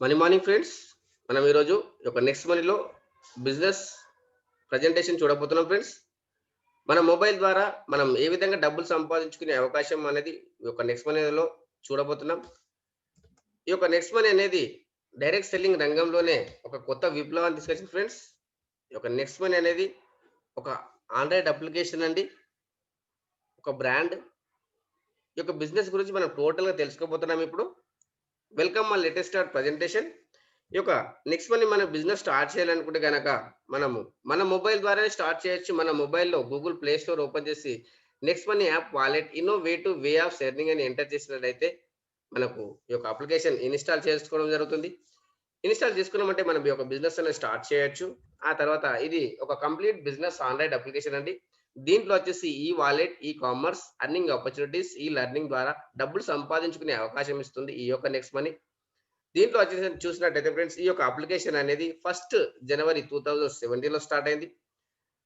Money morning friends, మనం ఈరోజు ఒక నెక్స్ట్ మనీలో బిజినెస్ ప్రజెంటేషన్ చూడబోతున్నాం ఫ్రెండ్స్. మన మొబైల్ ద్వారా మనం ఏ విధంగా డబ్బులు సంపాదించుకునే అవకాశం అనేది ఈ యొక్క నెక్స్ట్ మనీలో చూడబోతున్నాం. ఈ యొక్క నెక్స్ట్ మనీ అనేది డైరెక్ట్ సెల్లింగ్ రంగంలోనే ఒక కొత్త విప్లవాన్ని తీసుకొచ్చింది ఫ్రెండ్స్. ఈ యొక్క నెక్స్ట్ మనీ అనేది ఒక ఆండ్రాయిడ్ అప్లికేషన్ అండి. ఒక బ్రాండ్. ఈ యొక్క బిజినెస్ గురించి మనం టోటల్‌గా తెలుసుకోబోతున్నాం ఇప్పుడు. Welcome my latest start presentation. ఈ యొక్క నెక్స్ట్ మనీ మన బిజినెస్ స్టార్ట్ చేయాలనుకుంటే గనక మనము మన మొబైల్ ద్వారానే స్టార్ట్ చేయొచ్చు. మన మొబైల్‌లో గూగుల్ ప్లే స్టోర్ ఓపెన్ చేసి next money app wallet innovative way of earning అని ఎంటర్ చేసినట్లయితే మనకు ఈ యొక్క అప్లికేషన్ ఇన్‌స్టాల్ చేసుకోవడం జరుగుతుంది. ఇన్‌స్టాల్ చేసుకున్నామంటే మనం ఈ యొక్క బిజినెస్ అనేది స్టార్ట్ చేయొచ్చు. ఆ తర్వాత ఇది ఒక కంప్లీట్ బిజినెస్ ఆన్‌లైన్ అప్లికేషన్ అండి. దీంట్లో వచ్చేసి ఈ wallet, e commerce, earning opportunities, ఈ లెర్నింగ్ ద్వారా డబ్బులు సంపాదించుకునే అవకాశం ఇస్తుంది ఈ యొక్క నెక్స్ట్ మనీ. దీంట్లో వచ్చేసి చూసినట్టయితే ఫ్రెండ్స్, ఈ యొక్క అప్లికేషన్ అనేది ఫస్ట్ జనవరి 2017లో స్టార్ట్ అయింది.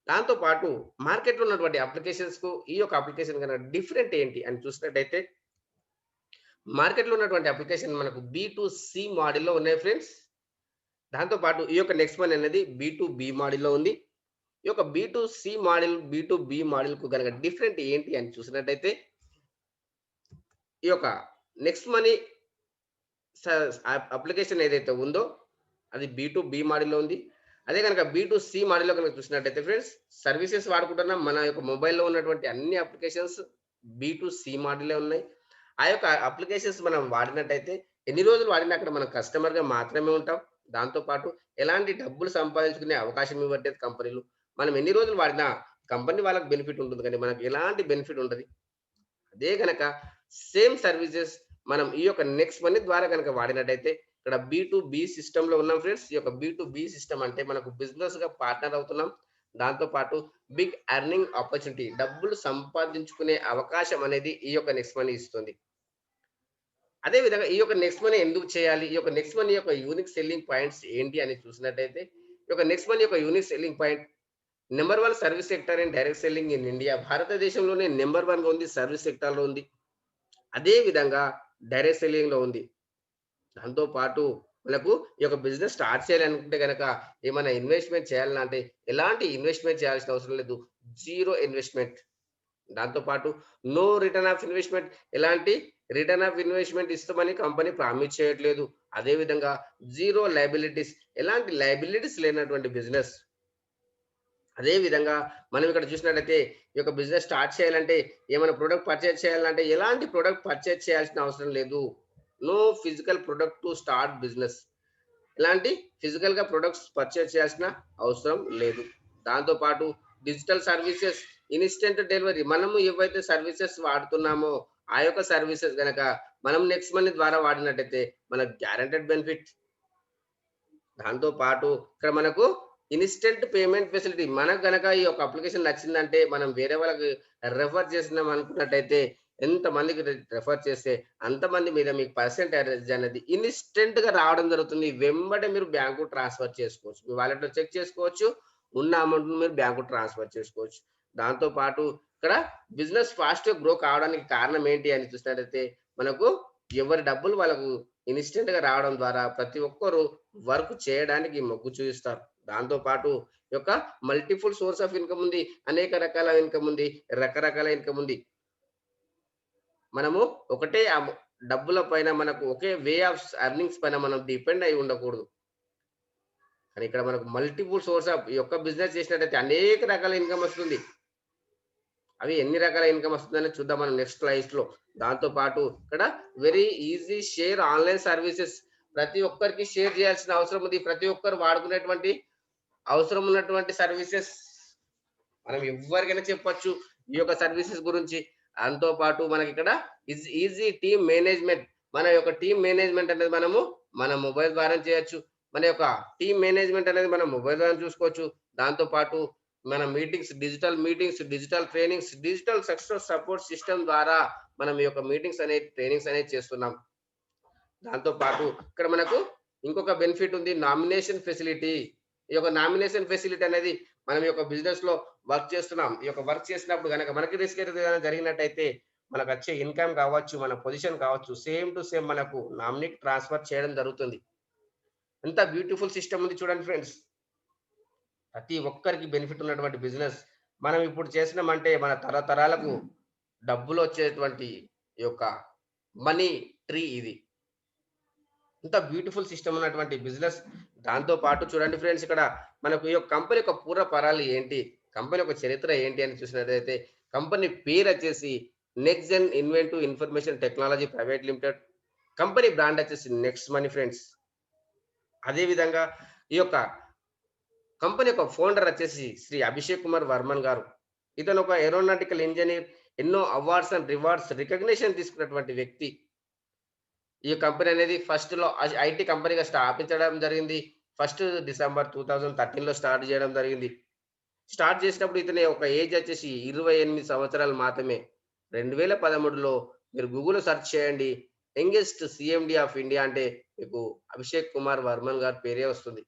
దాంతో పాటు మార్కెట్‌లో ఉన్నటువంటి అప్లికేషన్స్‌కు ఈ యొక్క అప్లికేషన్ గన డిఫరెంట్ ఏంటి అని చూసినట్టయితే, మార్కెట్‌లో ఉన్నటువంటి అప్లికేషన్ మనకు బి2సి మోడల్‌లో ఉన్నాయి ఫ్రెండ్స్. దాంతో పాటు ఈ యొక్క నెక్స్ట్ మనీ అనేది బి2బి మోడల్‌లో ఉంది. ఈ యొక్క బి2సి మోడల్, బి2బి మోడల్‌కు గనక డిఫరెంట్ ఏంటి అని చూసినట్టయితే, ఈ యొక్క నెక్స్ట్ మనీ స అప్లికేషన్ ఏదైతే ఉందో అది బి2బి మోడల్‌లో ఉంది. అదే గనక బి2సి మోడల్‌లో గనక చూసినట్టయితే ఫ్రెండ్స్, సర్వీసెస్ వాడుకుంటున్నాం. మన యొక్క మొబైల్‌లో ఉన్నటువంటి అన్ని అప్లికేషన్స్ బి2సి మోడలే ఉన్నాయి. ఆ యొక్క అప్లికేషన్స్ మనం వాడినట్టయితే ఎన్ని రోజులు వాడినా అక్కడ మనం కస్టమర్‌గా మాత్రమే ఉంటాం. దాంతో పాటు ఎలాంటి డబ్బులు సంపాదించుకునే అవకాశం ఇవ్వట్లేదు కంపెనీలు. మనం ఎన్ని రోజులు వాడినా కంపెనీ వాళ్ళకి బెనిఫిట్ ఉంటుంది కానీ మనకు ఎలాంటి బెనిఫిట్ ఉండదు. అదే గనక సేమ్ సర్వీసెస్ మనం ఈ యొక్క నెక్స్ట్ మనీ ద్వారా గనక వాడినట్టయితే ఇక్కడ బి2బి సిస్టమ్‌లో ఉన్నాం ఫ్రెండ్స్. ఈ యొక్క బి2బి సిస్టమ్ అంటే మనకు బిజినెస్‌గా పార్ట్నర్ అవుతున్నాం. దాంతో పాటు బిగ్ ఎర్నింగ్ ఆపర్చునిటీ డబ్బులు సంపాదించుకునే అవకాశం అనేది ఈ యొక్క నెక్స్ట్ మనీ ఇస్తుంది. అదే విధంగా ఈ యొక్క నెక్స్ట్ మనీ ఎందుకు చేయాలి? ఈ యొక్క నెక్స్ట్ మనీ యొక్క యూనిక్ సెల్లింగ్ పాయింట్స్ ఏంటి అని చూసినట్టయితే, ఈ యొక్క నెక్స్ట్ మనీ యొక్క unique selling point number 1 service sector in direct selling in India. భారతదేశంలోనే నంబర్ 1గా ఉంది. సర్విస్ సెక్టార్‌లో ఉంది. అదే విధంగా డైరెక్ట్ సెల్లింగ్‌లో ఉంది. దాంతో పాటు మనకు ఈ యొక్క బిజినెస్ స్టార్ట్ చేయాలనుకుంటే గనక ఏమైనా ఇన్వెస్ట్‌మెంట్ చేయాలన్నా అంటే ఎలాంటి ఇన్వెస్ట్‌మెంట్ చేయాల్సిన అవసరం లేదు. Zero investment. దాంతో పాటు నో రిటర్న్ ఆఫ్ ఇన్వెస్ట్‌మెంట్, ఎలాంటి రిటర్న్ ఆఫ్ ఇన్వెస్ట్‌మెంట్ ఇస్తామని కంపెనీ ప్రామిస్ చేయట్లేదు. అదే విధంగా జీరో లయబిలిటీస్, ఎలాంటి లయబిలిటీస్ లేనటువంటి బిజినెస్. అదే విధంగా మనం ఇక్కడ చూసినట్లయితే ఈ యొక్క బిజినెస్ స్టార్ట్ చేయాలంటే ఏమైనా ప్రొడక్ట్ పర్చేజ్ చేయాలంటే ఎలాంటి ప్రొడక్ట్ పర్చేజ్ చేయాల్సిన అవసరం లేదు. No physical product to start business. ఎలాంటి ఫిజికల్‌గా ప్రొడక్ట్స్ పర్చేజ్ చేయాల్సిన అవసరం లేదు. దాంతో పాటు డిజిటల్ సర్వీసెస్, ఇన్‌స్టంట్ డెలివరీ. మనము ఏవైతే సర్వీసెస్ వాడుతున్నామో ఆ యొక్క సర్వీసెస్ గనక మనం నెక్స్ట్ మనీ ద్వారా వాడినట్టయితే మనకు గ్యారంటెడ్ బెనిఫిట్. దాంతో పాటు ఇక్కడ మనకు ఇన్‌స్టంట్ పేమెంట్ ఫెసిలిటీ. మనకు గనక ఈ యొక్క అప్లికేషన్ నచ్చిందంటే మనం వేరే వాళ్ళకి రెఫర్ చేసినాం అనుకున్నట్టయితే ఎంతమందికి రెఫర్ చేస్తే అంతమంది మీద మీకు పర్సెంటేజ్ అనేది ఇన్‌స్టంట్‌గా రావడం జరుగుతుంది. వెంబడే మీరు బ్యాంకు ట్రాన్స్‌ఫర్ చేసుకోవచ్చు. మీ వాలెట్‌లో చెక్ చేసుకోవచ్చు. ఉన్న అమౌంట్‌ని మీరు బ్యాంకు ట్రాన్స్‌ఫర్ చేసుకోవచ్చు. దాంతో పాటు ఇక్కడ బిజినెస్ ఫాస్ట్‌గా గ్రో కావడానికి కారణం ఏంటి అని చూసినట్టయితే మనకు ఎవరి డబ్బులు వాళ్ళకు ఇన్‌స్టంట్‌గా రావడం ద్వారా ప్రతి ఒక్కరు వర్క్ చేయడానికి మొగ్గు చూపిస్తారు. దాంతో పాటు ఈ యొక్క మల్టిపుల్ సోర్స్ ఆఫ్ ఇన్‌కమ్ ఉంది. అనేక రకాల ఇన్‌కమ్ ఉంది. రకరకాల ఇన్‌కమ్ ఉంది. మనము ఒకటే డబ్బుల పైన మనకు ఒకే వే ఆఫ్ ఎర్నింగ్స్ పైన మనం డిపెండ్ అయి ఉండకూడదు. కానీ ఇక్కడ మనకు మల్టిపుల్ సోర్స్ ఆఫ్ ఈ యొక్క బిజినెస్ చేసినట్టయితే అనేక రకాల ఇన్‌కమ్ వస్తుంది. అవి ఎన్ని రకాల ఇన్‌కమ్ వస్తుందని చూద్దాం మనం నెక్స్ట్ స్లైడ్స్‌లో. దాంతో పాటు ఇక్కడ very easy share online services. ప్రతి ఒక్కరికి షేర్ చేయాల్సిన అవసరం ఉంది. ప్రతి ఒక్కరు వాడుకునేటువంటి అవసరం ఉన్నటువంటి సర్వీసెస్ మనం ఎవ్వరికైనా చెప్పొచ్చు ఈ యొక్క సర్వీసెస్ గురించి. దాంతో పాటు మనకిక్కడ ఈజీ టీమ్ మేనేజ్‌మెంట్. మన యొక్క టీమ్ మేనేజ్‌మెంట్ అనేది మనము మన మొబైల్ ద్వారా చేయొచ్చు. మన యొక్క టీమ్ మేనేజ్‌మెంట్ అనేది మనం మొబైల్ ద్వారా చూసుకోవచ్చు. దాంతో పాటు మన meetings, digital trainings, digital success support system ద్వారా మనం ఈ యొక్క ట్రైనింగ్స్ అనేది చేస్తున్నాం. దాంతో పాటు ఇక్కడ మనకు ఇంకొక బెనిఫిట్ ఉంది. Nomination facility. ఈ యొక్క నామినేషన్ ఫెసిలిటీ అనేది మనం ఈ యొక్క బిజినెస్‌లో వర్క్ చేస్తున్నాం. ఈ యొక్క వర్క్ చేసినప్పుడు గనక మనకి రిస్క్ ఏదైనా జరిగినట్టయితే మనకొచ్చే ఇన్‌కమ్ కావచ్చు, మన పొజిషన్ కావచ్చు, సేమ్ టు సేమ్ మనకు నామినీకి ట్రాన్స్‌ఫర్ చేయడం జరుగుతుంది. ఎంత బ్యూటిఫుల్ సిస్టమ్ ఉంది చూడండి ఫ్రెండ్స్. ప్రతి ఒక్కరికి బెనిఫిట్ ఉన్నటువంటి బిజినెస్. మనం ఇప్పుడు చేసినామంటే మన తరతరాలకు డబ్బులొచ్చేటువంటి ఈ యొక్క మనీ ట్రీ ఇది. ఇంత బ్యూటిఫుల్ సిస్టమ్ ఉన్నటువంటి బిజినెస్. దాంతో పాటు చూడండి ఫ్రెండ్స్, ఇక్కడ మనకు ఈ యొక్క కంపెనీ యొక్క పూర్వపరాలు ఏంటి? కంపెనీ యొక్క చరిత్ర ఏంటి అని చూసినట్లయితే, కంపెనీ పేరొచ్చేసి next gen inventive information technology private limited. Company brand వచ్చేసి నెక్స్ట్ మనీ ఫ్రెండ్స్. అదే విధంగా ఈ యొక్క కంపెనీ యొక్క ఫౌండర్ వచ్చేసి శ్రీ అభిషేక్ కుమార్ వర్మన్ గారు. ఇతను ఒక ఏరోనాటికల్ ఇంజినీర్. ఎన్నో అవార్డ్స్ అండ్ రివార్డ్స్ రికగ్నిషన్ తీసుకున్నటువంటి వ్యక్తి. ఈ కంపెనీ అనేది ఫస్ట్‌లో ఐటీ కంపెనీగా స్థాపించడం జరిగింది. ఫస్ట్ డిసెంబర్ 2013లో స్టార్ట్ చేయడం జరిగింది. స్టార్ట్ చేసినప్పుడు ఇతని యొక్క ఏజ్ వచ్చేసి 28 సంవత్సరాలు మాత్రమే. 2013లో మీరు గూగుల్‌లో సెర్చ్ చేయండి. యంగెస్ట్ సీఎండీ ఆఫ్ ఇండియా అంటే మీకు అభిషేక్ కుమార్ వర్మన్ గారి పేరే వస్తుంది.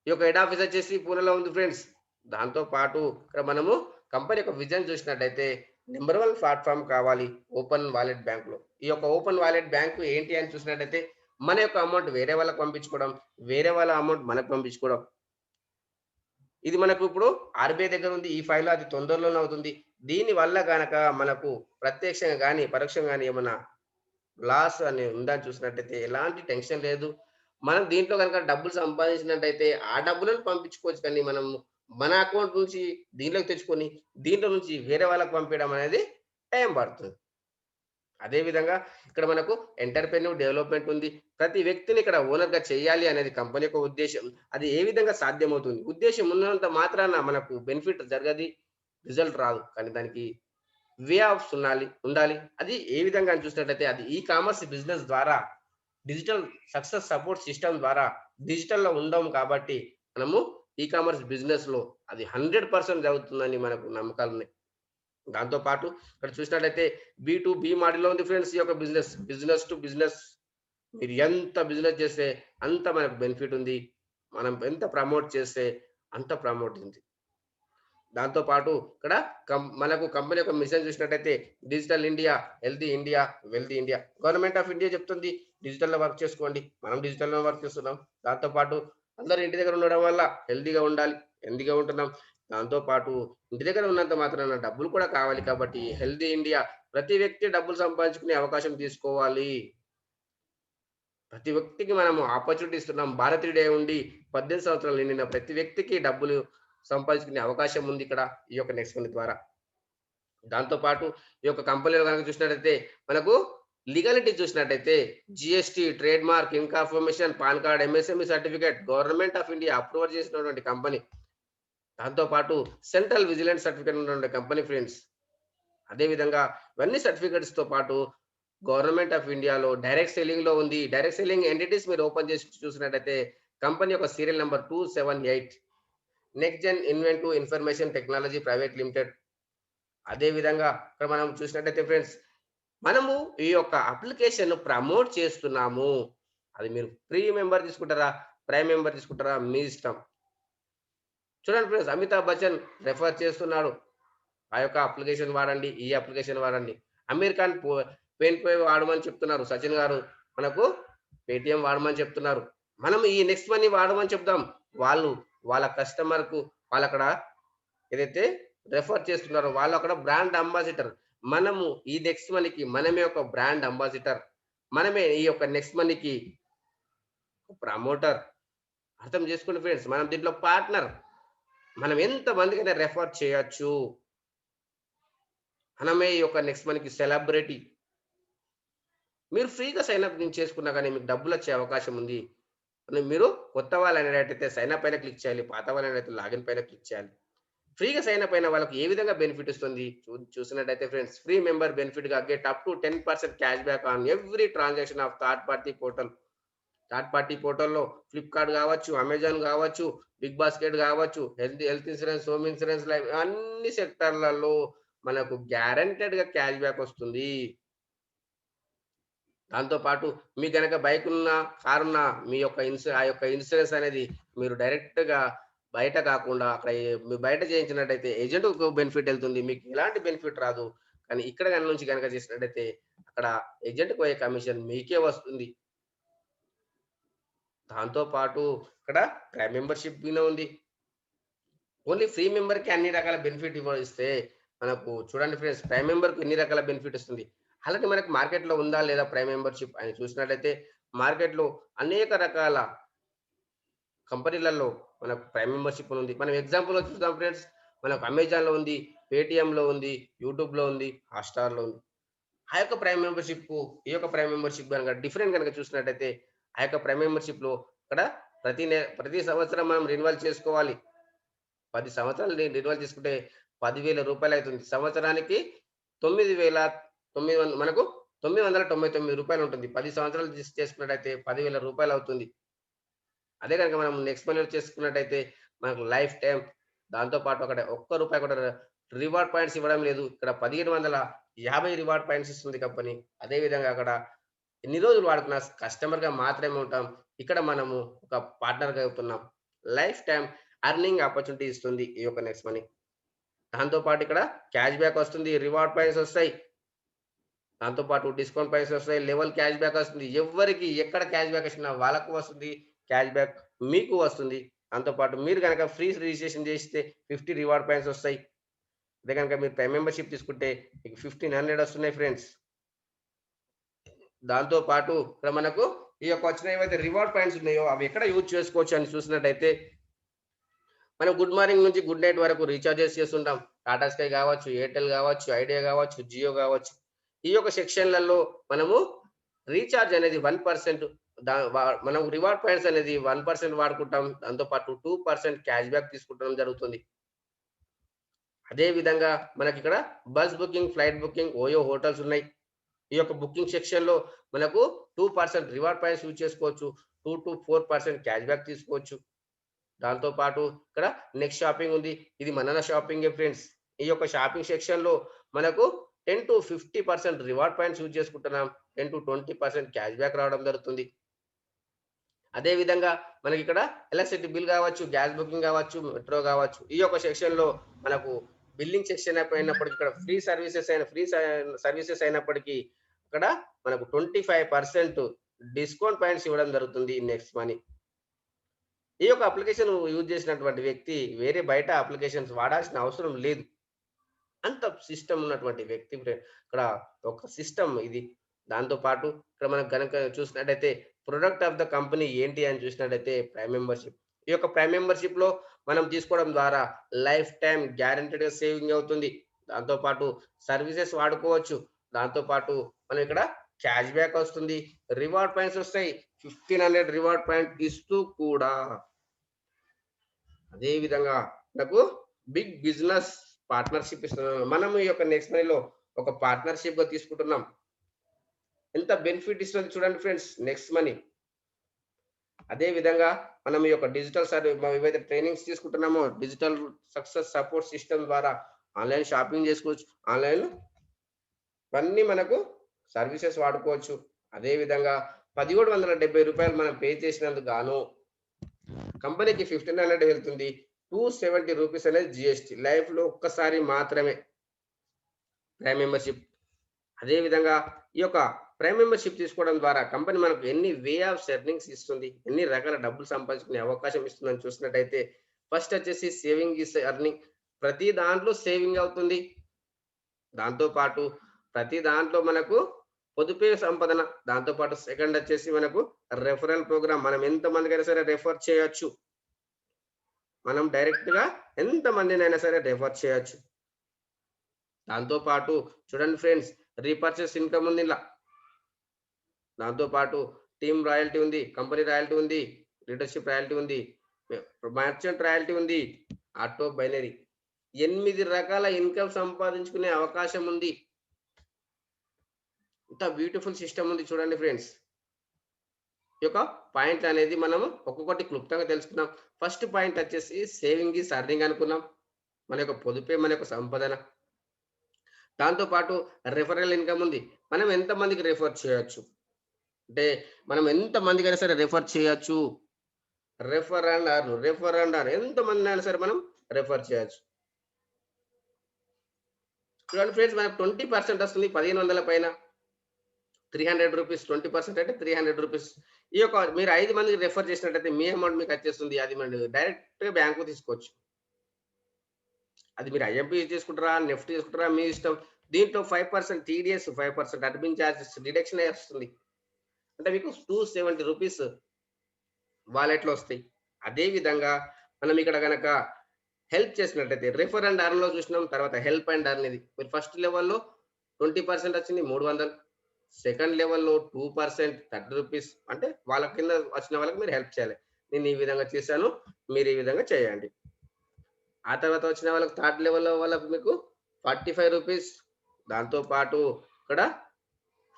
ఈ యొక్క హెడ్ ఆఫీస్ వచ్చేసి పూణేలో ఉంది ఫ్రెండ్స్. దాంతో పాటు ఇక్కడ మనము కంపెనీ యొక్క విజన్ చూసినట్టయితే నంబర్ 1 ప్లాట్‌ఫార్మ్ కావాలి ఓపెన్ వాలెట్ బ్యాంక్‌లో. ఈ యొక్క ఓపెన్ వాలెట్ బ్యాంక్ ఏంటి అని చూసినట్టయితే మన యొక్క అమౌంట్ వేరే వాళ్ళకి పంపించుకోవడం, వేరే వాళ్ళ అమౌంట్ మనకు పంపించుకోవడం. ఇది మనకు ఇప్పుడు ఆర్‌బీఐ దగ్గర ఉంది. ఈ ఫైల్‌లో అది తొందరలోనే అవుతుంది. దీని వల్ల గనక మనకు ప్రత్యక్షంగా గాని, పరోక్షంగా గాని ఏమన్నా లాస్ అని ఉందని చూసినట్టయితే ఎలాంటి టెన్షన్ లేదు. మనం దీంట్లో గనుక డబ్బులు సంపాదించినట్టయితే ఆ డబ్బులను పంపించుకోవచ్చు, కానీ మనం మన అకౌంట్ నుంచి దీంట్లోకి తెచ్చుకొని, దీంట్లో నుంచి వేరే వాళ్ళకి పంపియడం అనేది టైం పడుతుంది. అదే విధంగా ఇక్కడ మనకు ఎంటర్‌ప్రెన్యూర్ డెవలప్‌మెంట్ ఉంది. ప్రతి వ్యక్తిని ఇక్కడ ఓనర్‌గా చేయాలి అనేది కంపెనీ యొక్క ఉద్దేశ్యం. అది ఏ విధంగా సాధ్యమవుతుంది? ఉద్దేశ్యం ఉన్నంత మాత్రాన మనకు బెనిఫిట్ జరగది, రిజల్ట్ రాదు. కానీ దానికి వే ఆఫ్స్ ఉండాలి. అది ఏ విధంగా అని చూసినట్లయితే అది ఈ కామర్స్ బిజినెస్ ద్వారా డిజిటల్ సక్సెస్ సపోర్ట్ సిస్టమ్ ద్వారా డిజిటల్‌లో ఉండం కాబట్టి మనము ఈ కామర్స్ బిజినెస్‌లో అది 100% జరుగుతుందని మనకు నమ్మకాలున్నాయి. దాంతో పాటు ఇక్కడ చూసినట్లయితే బి మోడల్‌లో ఉంది ఫ్రెండ్స్ ఈ యొక్క బిజినెస్. Business to business. మీరు ఎంత బిజినెస్ చేస్తే అంత మనకు బెనిఫిట్ ఉంది. మనం ఎంత ప్రమోట్ చేస్తే అంత ప్రమోట్ ఉంది. దాంతో పాటు ఇక్కడ మనకు కంపెనీ యొక్క మిషన్ చూసినట్టయితే digital India, healthy India, wealthy India. Government of India చెప్తుంది డిజిటల్‌లో వర్క్ చేసుకోండి. మనం డిజిటల్‌లో వర్క్ చేస్తున్నాం. దాంతో పాటు అందరూ ఇంటి దగ్గర ఉండడం వల్ల హెల్తీగా ఉండాలి. హెల్తీగా ఉంటున్నాం. దాంతో పాటు ఇంటి దగ్గర ఉన్నంత మాత్రాన డబ్బులు కూడా కావాలి కాబట్టి హెల్తీ ఇండియా. ప్రతి వ్యక్తి డబ్బులు సంపాదించుకునే అవకాశం తీసుకోవాలి. ప్రతి వ్యక్తికి మనము ఆపర్చునిటీ ఇస్తున్నాం. భారతీయుడై ఉండి 18 సంవత్సరాలు నిండిన ప్రతి వ్యక్తికి డబ్బులు సంపాదించుకునే అవకాశం ఉంది ఇక్కడ ఈ యొక్క నెక్స్ట్ మనీ ద్వారా. దాంతో పాటు ఈ యొక్క కంపెనీలో గనుక చూసినట్టయితే మనకు లీగాలిటీ చూసినట్టయితే GST, trade mark, incorporation, pan card, MSME certificate government of India approval చేసినటువంటి కంపెనీ. దాంతో పాటు సెంట్రల్ విజిలెన్స్ సర్టిఫికేట్ ఉన్నటువంటి కంపెనీ ఫ్రెండ్స్. అదే విధంగా ఇవన్నీ సర్టిఫికేట్స్‌తో పాటు గవర్నమెంట్ ఆఫ్ ఇండియాలో డైరెక్ట్ సెల్లింగ్‌లో ఉంది. డైరెక్ట్ సెల్లింగ్ ఎంటిటీస్ మీరు ఓపెన్ చేసి చూసినట్టయితే కంపెనీ యొక్క serial number 278 next gen inventive information technology private limited. అదే విధంగా ఇక్కడ మనం చూసినట్టయితే ఫ్రెండ్స్, మనము ఈ యొక్క అప్లికేషన్‌ను ప్రమోట్ చేస్తున్నాము. అది మీరు ఫ్రీ మెంబర్ తీసుకుంటారా? ప్రైమ్ మెంబర్ తీసుకుంటారా? మీ ఇష్టం. చూడండి ఫ్రెండ్స్, అమితాబ్ బచ్చన్ రెఫర్ చేస్తున్నాడు. ఆ యొక్క అప్లికేషన్ వాడండి. ఈ అప్లికేషన్ వాడండి. అమీర్ ఖాన్ పెన్ పే వాడమని చెప్తున్నారు. సచిన్ గారు మనకు పేటీఎం వాడమని చెప్తున్నారు. మనం ఈ నెక్స్ట్ మనీ వాడమని చెప్దాం. వాళ్ళు వాళ్ళ కస్టమర్‌కు వాళ్ళక్కడ ఏదైతే రెఫర్ చేస్తున్నారో వాళ్ళక్కడ బ్రాండ్ అంబాసిడర్. మనము ఈ నెక్స్ట్ మనీకి మనమే ఒక బ్రాండ్ అంబాసిడర్. మనమే ఈ యొక్క నెక్స్ట్ మనీకి ప్రమోటర్. అర్థం చేసుకోండి ఫ్రెండ్స్. మనం దీంట్లో పార్ట్నర్. మనం ఎంత మందికైనా రెఫర్ చేయొచ్చు. మనమే ఈ యొక్క నెక్స్ట్ మనీకి సెలబ్రిటీ. మీరు ఫ్రీగా సైన్ అప్ చేసుకున్నా గాని మీకు డబ్బులొచ్చే అవకాశం ఉంది. మీరు కొత్త వాళ్ళైనట్టయితే సైన్ అప్ పైన క్లిక్ చేయాలి. పాత వాళ్ళైనైతే లాగిన్ పైన క్లిక్ చేయాలి. ఫ్రీగా సైన్ అప్ అయిన వాళ్ళకి ఏ విధంగా బెనిఫిట్ ఇస్తుంది చూసినట్టయితే ఫ్రెండ్స్, ఫ్రీ మెంబర్ బెనిఫిట్‌గా get up to 10% cash back on every transaction of third party portal. Third party పోర్టల్‌లో ఫ్లిప్‌కార్ట్ గావచ్చు, అమెజాన్ గావచ్చు, బిగ్ బాస్కెట్ గావచ్చు, health insurance, home insurance, life అన్ని సెక్టార్‌లలో మనకు గ్యారంటెడ్‌గా క్యాష్ బ్యాక్ వస్తుంది. దాంతో పాటు మీకు గనక బైక్ ఉన్నా, కార్ ఉన్నా మీ యొక్క ఆ యొక్క ఇన్సూరెన్స్ అనేది మీరు డైరెక్ట్‌గా బయట కాకుండా అక్కడ మీరు బయట చేయించినట్టయితే ఏజెంట్‌కు బెనిఫిట్ ఎళ్తుంది. మీకు ఎలాంటి బెనిఫిట్ రాదు. కానీ ఇక్కడ నుంచి గనక చేసినట్టయితే అక్కడ ఏజెంట్‌కి పోయే కమిషన్ మీకే వస్తుంది. దాంతో పాటు ఇక్కడ ప్రైమ్ మెంబర్‌షిప్ కూడా ఉంది. ఓన్లీ ఫ్రీ మెంబర్‌కి అన్ని రకాల బెనిఫిట్ ఇస్తే మనకు చూడండి ఫ్రెండ్స్, ప్రైమ్ మెంబర్‌కి ఎన్ని రకాల బెనిఫిట్ ఇస్తుంది. అలాగే మనకు మార్కెట్‌లో ఉందా లేదా ప్రైమ్ మెంబర్‌షిప్ అని చూసినట్లయితే మార్కెట్‌లో అనేక రకాల కంపెనీలలో మనకు ప్రైమ్ మెంబర్‌షిప్ ఉంది. మనం ఎగ్జాంపుల్‌గా చూద్దాం ఫ్రెండ్స్. మనకు అమెజాన్‌లో ఉంది, పేటీఎంలో ఉంది, యూట్యూబ్‌లో ఉంది, హాట్‌స్టార్‌లో ఉంది. ఆ యొక్క ప్రైమ్ మెంబర్‌షిప్‌కు, ఈ యొక్క ప్రైమ్ మెంబర్‌షిప్ గనక డిఫరెంట్ గనక చూసినట్టయితే, ఆ యొక్క ప్రైమ్ మెంబర్‌షిప్‌లో ఇక్కడ ప్రతి సంవత్సరం మనం రెన్యువల్ చేసుకోవాలి. 10 సంవత్సరాలు రెన్యువల్ చేసుకుంటే రూ. 10,000 అవుతుంది. సంవత్సరానికి 9,900 మనకు రూ. 999 ఉంటుంది. 10 సంవత్సరాలు చేసుకున్నట్టయితే రూ. 10,000 అవుతుంది. అదే గనుక మనం నెక్స్ట్ మంత్ చేసుకున్నట్టయితే మనకు లైఫ్ టైమ్ దాంతో పాటు అక్కడ ఒక్క రూపాయి కూడా రివార్డ్ పాయింట్స్ ఇవ్వడం లేదు. ఇక్కడ 1,550 రివార్డ్ పాయింట్స్ ఇస్తుంది కంపెనీ. అదే విధంగా అక్కడ ఎన్ని రోజులు వాడుకున్న కస్టమర్‌గా మాత్రమే ఉంటాం. ఇక్కడ మనము ఒక పార్ట్నర్‌గా అవుతున్నాం. లైఫ్ టైమ్ ఎర్నింగ్ ఆపర్చునిటీ ఇస్తుంది ఈ యొక్క నెక్స్ట్ మనీ. దాంతో పాటు ఇక్కడ క్యాష్ బ్యాక్ వస్తుంది. రివార్డ్ పాయింట్స్ వస్తాయి. దాంతో పాటు డిస్కౌంట్ పాయింట్స్ వస్తాయి. లెవెల్ క్యాష్ బ్యాక్ వస్తుంది. ఎవ్వరికి ఎక్కడ క్యాష్ బ్యాక్ వచ్చినా వాళ్ళకు వస్తుంది. క్యాష్ బ్యాక్ మీకు వస్తుంది. దాంతో పాటు మీరు గనక ఫ్రీ రిజిస్ట్రేషన్ చేస్తే 50 రివార్డ్ పాయింట్స్ వస్తాయి. అదే గనక మీరు ప్రైమ్ మెంబర్‌షిప్ తీసుకుంటే మీకు 1500 వస్తున్నాయి ఫ్రెండ్స్. దాంతో పాటు ఇక్కడ మనకు ఈ యొక్క వచ్చిన ఏవైతే రివార్డ్ పాయింట్స్ ఉన్నాయో అవి ఎక్కడ యూజ్ చేసుకోవచ్చు అని చూసినట్టయితే మనం గుడ్ మార్నింగ్ నుంచి గుడ్ నైట్ వరకు రీచార్జెస్ చేస్తుంటాం. టాటా స్కై కావచ్చు, ఎయిర్టెల్ కావచ్చు, ఐడియా కావచ్చు, జియో కావచ్చు. ఈ యొక్క సెక్షన్‌లలో మనము రీచార్జ్ అనేది 1% మనం రివార్డ్ పాయింట్స్ అనేది 1% వాడుకుంటాం. దాంతో పాటు 2% క్యాష్ బ్యాక్ తీసుకోవడం జరుగుతుంది. అదే విధంగా మనకిక్కడ bus booking, flight booking, OYO hotels ఉన్నాయి. ఈ యొక్క బుకింగ్ సెక్షన్‌లో మనకు 2% రివార్డ్ పాయింట్స్ యూజ్ చేసుకోవచ్చు. 2-4% క్యాష్ బ్యాక్ తీసుకోవచ్చు. దాంతో పాటు ఇక్కడ నెక్స్ట్ షాపింగ్ ఉంది. ఇది మనన షాపింగే ఫ్రెండ్స్. ఈ యొక్క షాపింగ్ సెక్షన్‌లో మనకు 10-50% రివార్డ్ పాయింట్స్ యూజ్ చేసుకుంటున్నాం. 10-20% క్యాష్ బ్యాక్ రావడం జరుగుతుంది. అదే విధంగా మనకిక్కడ ఎలక్ట్రిసిటీ బిల్ గావచ్చు, గ్యాస్ బుకింగ్ గావచ్చు, మెట్రో గావచ్చు. ఈ యొక్క సెక్షన్‌లో మనకు బిల్లింగ్ సెక్షన్ అయిపోయినప్పటికి ఇక్కడ ఫ్రీ సర్వీసెస్ అయినప్పటికీ ఇక్కడ మనకు 25% డిస్కౌంట్ పాయింట్స్ ఇవ్వడం జరుగుతుంది నెక్స్ట్ మనీ. ఈ యొక్క అప్లికేషన్ యూజ్ చేసినటువంటి వ్యక్తి వేరే బయట అప్లికేషన్స్ వాడాల్సిన అవసరం లేదు. అంత సిస్టమ్ ఉన్నటువంటి వ్యక్తి ఇక్కడ ఒక సిస్టమ్ ఇది. దాంతో పాటు ఇక్కడ మనం గనక చూసినట్టయితే ప్రొడక్ట్ ఆఫ్ ద కంపెనీ ఏంటి అని చూసినట్టయితే ప్రైమ్ మెంబర్‌షిప్. ఈ యొక్క ప్రైమ్ మెంబర్‌షిప్‌లో మనం తీసుకోవడం ద్వారా లైఫ్ టైమ్ గ్యారంటీడ్‌గా సేవింగ్ అవుతుంది. దాంతో పాటు సర్వీసెస్ వాడుకోవచ్చు. దాంతో పాటు మనం ఇక్కడ క్యాష్ బ్యాక్ వస్తుంది. రివార్డ్ పాయింట్స్ వస్తాయి. 1500 రివార్డ్ పాయింట్ ఇస్తూ కూడా అదే విధంగా మనకు బిగ్ బిజినెస్ పార్ట్నర్‌షిప్ ఇస్తున్నారు. మనం ఈ యొక్క నెక్స్ట్ మనీలో ఒక పార్ట్నర్‌షిప్‌గా తీసుకుంటున్నాం. ఎంత బెనిఫిట్ ఇస్తుంది చూడండి ఫ్రెండ్స్ నెక్స్ట్ మనీ. అదే విధంగా మనం ఈ యొక్క మనం ఏవైతే ట్రైనింగ్స్ తీసుకుంటున్నామో డిజిటల్ సక్సెస్ సపోర్ట్ సిస్టమ్ ద్వారా ఆన్‌లైన్ షాపింగ్ చేసుకోవచ్చు. ఆన్‌లైన్‌లో ఇవన్నీ మనకు సర్వీసెస్ వాడుకోవచ్చు. అదే విధంగా రూ. 1770 మనం పే చేసినందుకు గాను కంపెనీకి 1500 వెళ్తుంది. రూ. 270 అనేది జీఎస్టీ. లైఫ్‌లో ఒక్కసారి మాత్రమే ప్రైమ్ మెంబర్‌షిప్. అదే విధంగా ఈ యొక్క ప్రైమ్ మెంబర్‌షిప్ తీసుకోవడం ద్వారా కంపెనీ మనకు ఎన్ని వే ఆఫ్ ఎర్నింగ్స్ ఇస్తుంది. ఎన్ని రకాల డబ్బులు సంపాదించుకునే అవకాశం ఇస్తుందని చూసినట్టయితే ఫస్ట్ వచ్చేసి సేవింగ్ ఈస్ ఎర్నింగ్. ప్రతి దాంట్లో సేవింగ్ అవుతుంది. దాంతో పాటు ప్రతి దాంట్లో మనకు పొదుపే సంపదన. దాంతో పాటు సెకండ్ వచ్చేసి మనకు రెఫరల్ ప్రోగ్రామ్. మనం ఎంతమందికైనా సరే రెఫర్ చేయొచ్చు. మనం డైరెక్ట్‌గా ఎంతమందినైనా సరే రెఫర్ చేయొచ్చు. దాంతో పాటు చూడండి ఫ్రెండ్స్, రీపర్చేస్ ఇన్‌కమ్ ఉంది ఇందుల. దాంతో పాటు టీమ్ రాయల్టీ ఉంది, కంపెనీ రాయల్టీ ఉంది, లీడర్‌షిప్ రాయల్టీ ఉంది, మర్చెంట్ రాయల్టీ ఉంది, ఆటో బైనరీ. 8 రకాల ఇన్‌కమ్ సంపాదించుకునే అవకాశం ఉంది. ఇంత బ్యూటిఫుల్ సిస్టమ్ ఉంది చూడండి ఫ్రెండ్స్. ఈ యొక్క పాయింట్లనేది మనము ఒక్కొక్కటి క్లుప్తంగా తెలుసుకుందాం. ఫస్ట్ పాయింట్ వచ్చేసి సేవింగ్ ఈస్ ఎర్నింగ్ అనుకున్నాం. మన యొక్క పొదుపే మన యొక్క సంపదన. దాంతో పాటు రిఫరల్ ఇన్‌కమ్ ఉంది. మనం ఎంతమందికి రిఫర్ చేయొచ్చు. అంటే మనం ఎంతమందికైనా సరే రిఫర్ చేయొచ్చు. రిఫర్ అండ్ అర్న్ ఎంతమందినైనా సరే మనం రిఫర్ చేయొచ్చు. చూడండి ఫ్రెండ్స్, మనకు 20% వస్తుంది 1500 పైన. రూ. 300 20% అంటే రూ. 300. ఈ యొక్క మీరు 5 మందికి రిఫర్ చేసినట్టయితే మీ అమౌంట్ మీకొచ్చేస్తుంది. అది మరి డైరెక్ట్‌గా బ్యాంక్‌కు తీసుకోవచ్చు. అది మీరు ఐఎంపీ తీసుకుంటారా? నెఫ్ట్ తీసుకుంటారా? మీ ఇష్టం. దీంట్లో 5% టీడీఎస్, 5% అడ్మిన్ చార్జెస్ డిడక్షన్ అయ్యి వస్తుంది. అంటే మీకు రూ. 270 వాలెట్‌లో వస్తాయి. అదే విధంగా మనం ఇక్కడ గనక హెల్ప్ చేసినట్టయితే రిఫర్ అండ్ ఎర్న్‌లో చూసినాం. తర్వాత హెల్ప్ అండ్ ఎర్న్ ఇది. మీరు ఫస్ట్ లెవెల్‌లో 20% వచ్చింది 300. సెకండ్ లెవెల్‌లో 2% రూ. 30 అంటే వాళ్ళ కింద వచ్చిన వాళ్ళకి మీరు హెల్ప్ చేయాలి. నేను ఈ విధంగా చేశాను. మీరు ఈ విధంగా చేయండి. ఆ తర్వాత వచ్చిన వాళ్ళకి థర్డ్ లెవెల్‌లో వాళ్ళకి మీకు రూ. 45. దాంతో పాటు ఇక్కడ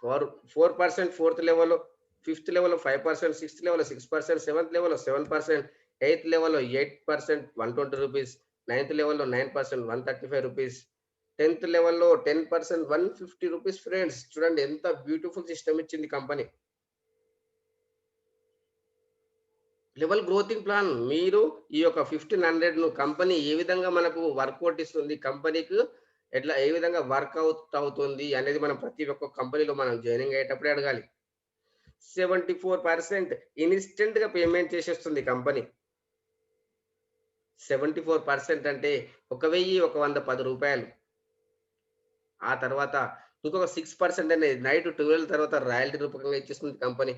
4% ఫోర్త్ లెవెల్‌లో, ఫిఫ్త్ లెవెల్‌లో 5%, సిక్స్త్ లెవెల్‌లో 6%, సెవెంత్ లెవెల్‌లో 7%, ఎయిత్ లెవెల్‌లో 8% రూ. 120, నైన్త్ లెవెల్‌లో 9% రూ. 135, 10థ్ లెవెల్‌లో 10% రూ. 150 ఫ్రెండ్స్. చూడండి ఎంత బ్యూటిఫుల్ సిస్టమ్ ఇచ్చింది కంపెనీ. లెవెల్ గ్రోతింగ్ ప్లాన్ మీరు ఈ యొక్క 1500ను కంపెనీ ఏ విధంగా మనకు వర్కౌట్ ఇస్తుంది, కంపెనీకి ఏ విధంగా వర్కౌట్ అవుతుంది అనేది మనం ప్రతి ఒక్క కంపెనీలో మనం జాయినింగ్ అయ్యేటప్పుడే అడగాలి. 74% ఇన్‌స్టంట్‌గా పేమెంట్ చేసేస్తుంది కంపెనీ. 74% అంటే రూ. 1,110. ఆ తర్వాత ఇంకొక 6% అనేది నైట్ 12 తర్వాత రాయల్టీ రూపకంగా ఇచ్చేస్తుంది కంపెనీ.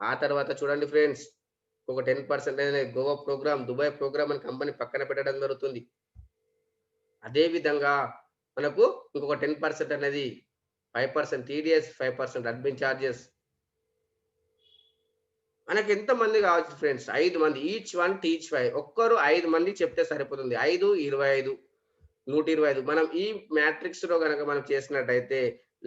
ఆ తర్వాత చూడండి ఫ్రెండ్స్, ఒక 10% అనేది గోవా ప్రోగ్రామ్, దుబాయ్ ప్రోగ్రామ్ అని కంపెనీ పక్కన పెట్టడం జరుగుతుంది. అదే విధంగా మనకు ఇంకొక 10% అనేది 5% టీడీఎస్, 5% అడ్మిన్ చార్జెస్. మనకెంత మంది కావచ్చు ఫ్రెండ్స్? 5 మంది. Each one teach 5. ఒక్కరు 5 మందికి చెప్తే సరిపోతుంది. 5, 25, 125. మనం ఈ మ్యాట్రిక్స్‌లో గనక మనం చేసినట్టయితే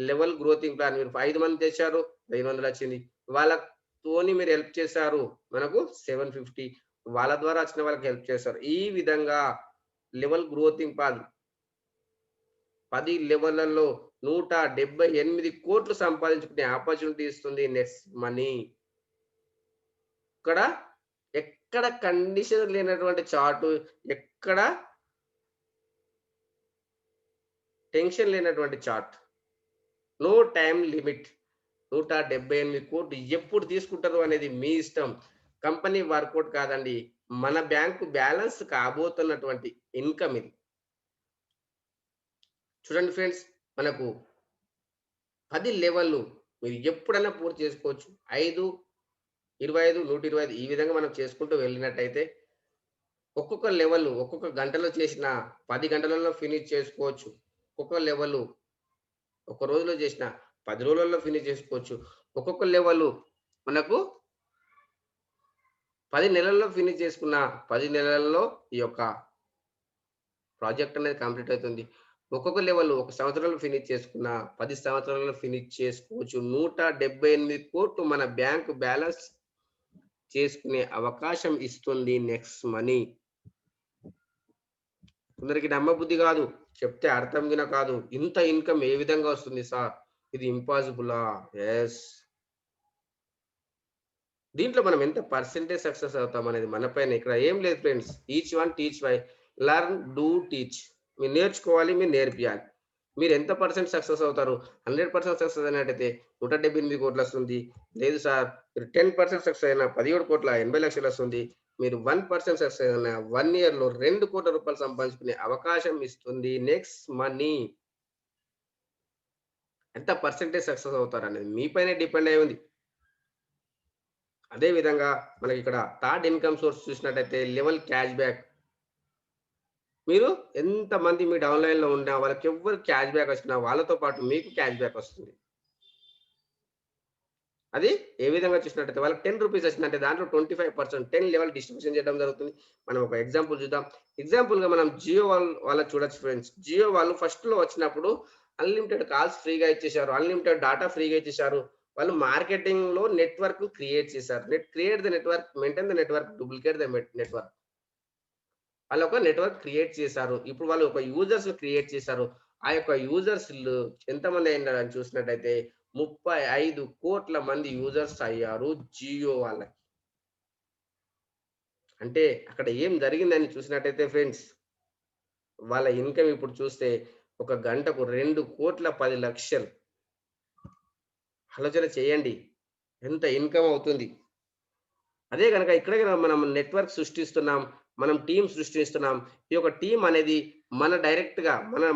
లెవెల్ గ్రోతింగ్ ప్లాన్ మీరు 5 మంది తెచ్చారు. 500 వచ్చింది. వాళ్ళతోని మీరు హెల్ప్ చేశారు. మనకు 750. వాళ్ళ ద్వారా వచ్చిన వాళ్ళకి హెల్ప్ చేశారు. ఈ విధంగా లెవెల్ గ్రోతింగ్ ప్లాన్ 10 లెవెల్‌లలో 178,00,00,000 సంపాదించుకునే ఆపర్చునిటీ ఇస్తుంది నెక్స్ట్ మనీ. ఇక్కడ ఎక్కడ కండిషన్ లేనటువంటి చార్టు, ఎక్కడ టెన్షన్ లేనటువంటి చార్ట్. No time limit. 178,00,00,000 ఎప్పుడు తీసుకుంటారు అనేది మీ ఇష్టం. కంపెనీ వర్కౌట్ కాదండి. మన బ్యాంక్ బ్యాలెన్స్ కాబోతున్నటువంటి ఇన్‌కమ్ ఇది. చూడండి ఫ్రెండ్స్, మనకు 10 లెవెల్‌లు మీరు ఎప్పుడైనా పూర్తి చేసుకోవచ్చు. 5, 25, 125 ఈ విధంగా మనం చేసుకుంటూ వెళ్ళినట్టయితే ఒక్కొక్క లెవెల్ ఒక్కొక్క గంటలో చేసిన 10 గంటలలో ఫినిష్ చేసుకోవచ్చు. ఒక్కొక్క లెవెల్ ఒక రోజులో చేసిన 10 రోజులలో ఫినిష్ చేసుకోవచ్చు. ఒక్కొక్క లెవెల్ మనకు 10 నెలల్లో ఫినిష్ చేసుకున్న 10 నెలల్లో ఈ యొక్క ప్రాజెక్ట్ అనేది కంప్లీట్ అవుతుంది. ఒక్కొక్క లెవెల్ ఒక సంవత్సరంలో ఫినిష్ చేసుకున్న 10 సంవత్సరాలలో ఫినిష్ చేసుకోవచ్చు. 178,00,00,000 మన బ్యాంక్ బ్యాలెన్స్ చేసుకునే అవకాశం ఇస్తుంది నెక్స్ట్ మనీ. కొందరికి నమ్మబుద్ధి కాదు. చెప్తే అర్థం గిన కాదు. ఇంత ఇన్‌కమ్ ఏ విధంగా వస్తుంది సార్? ఇది ఇంపాసిబులా? యెస్. దీంట్లో మనం ఎంత పర్సెంటేజ్ సక్సెస్ అవుతామనేది మన పైన. ఇక్కడ ఏం లేదు friends. Each one teach why. Learn, do, teach. మీరు నేర్చుకోవాలి, మీరు నేర్పియాలి. మీరు ఎంత పర్సెంట్ సక్సెస్ అవుతారు? 100% సక్సెస్ అయినట్టయితే 178,00,00,000 వస్తుంది. లేదు సార్ మీరు 10% సక్సెస్ అయినా 17,80,00,000 వస్తుంది. మీరు 1% సక్సెస్ అయిన 1 ఇయర్‌లో రూ. 2,00,00,000 సంపాదించుకునే అవకాశం ఇస్తుంది నెక్స్ట్ మనీ. ఎంత పర్సెంటేజ్ సక్సెస్ అవుతారనేది మీ పైనే డిపెండ్ అయ్యి ఉంది. అదే విధంగా మనకిక్కడ థర్డ్ ఇన్‌కమ్ సోర్స్ చూసినట్టయితే లెవెల్ క్యాష్ బ్యాక్. మీరు ఎంతమంది మీ డౌన్‌లైన్‌లో ఉన్నా వాళ్ళకెవ్వరికి క్యాష్ బ్యాక్ వచ్చినా వాళ్ళతో పాటు మీకు క్యాష్ బ్యాక్ వస్తుంది. అది ఏ విధంగా చూసినట్టయితే వాళ్ళకి రూ. 10 వచ్చిందంటే దాంట్లో 25% 10 లెవెల్ డిస్ట్రిబ్యూషన్ చేయడం జరుగుతుంది. మనం ఒక ఎగ్జాంపుల్ చూద్దాం. ఎగ్జాంపుల్‌గా మనం జియో వాళ్ళది చూడొచ్చు ఫ్రెండ్స్. జియో వాళ్ళు ఫస్ట్‌లో వచ్చినప్పుడు అన్‌లిమిటెడ్ కాల్స్ ఫ్రీగా ఇచ్చేశారు. అన్‌లిమిటెడ్ డాటా ఫ్రీగా ఇచ్చేశారు. వాళ్ళు మార్కెటింగ్‌లో నెట్వర్క్ క్రియేట్ చేశారు. Create the network, maintain the network, duplicate the network. వాళ్ళొక నెట్వర్క్ క్రియేట్ చేశారు. ఇప్పుడు వాళ్ళు ఒక యూజర్స్‌ని క్రియేట్ చేశారు. ఆ యొక్క యూజర్స్‌లు ఎంతమంది అయ్యారని చూసినట్టయితే 35,00,00,000 మంది యూజర్స్ అయ్యారు జియో వాళ్ళకి. అంటే అక్కడ ఏం జరిగిందని చూసినట్టయితే ఫ్రెండ్స్, వాళ్ళ ఇన్‌కమ్ ఇప్పుడు చూస్తే ఒక గంటకు 2,10,00,000. ఆలోచన చేయండి. ఎంత ఇన్‌కమ్ అవుతుంది. అదే గనక ఇక్కడే గనక మనం నెట్వర్క్ సృష్టిస్తున్నాం. మనం టీమ్ సృష్టిస్తున్నాం. ఈ యొక్క టీమ్ అనేది మన డైరెక్ట్‌గా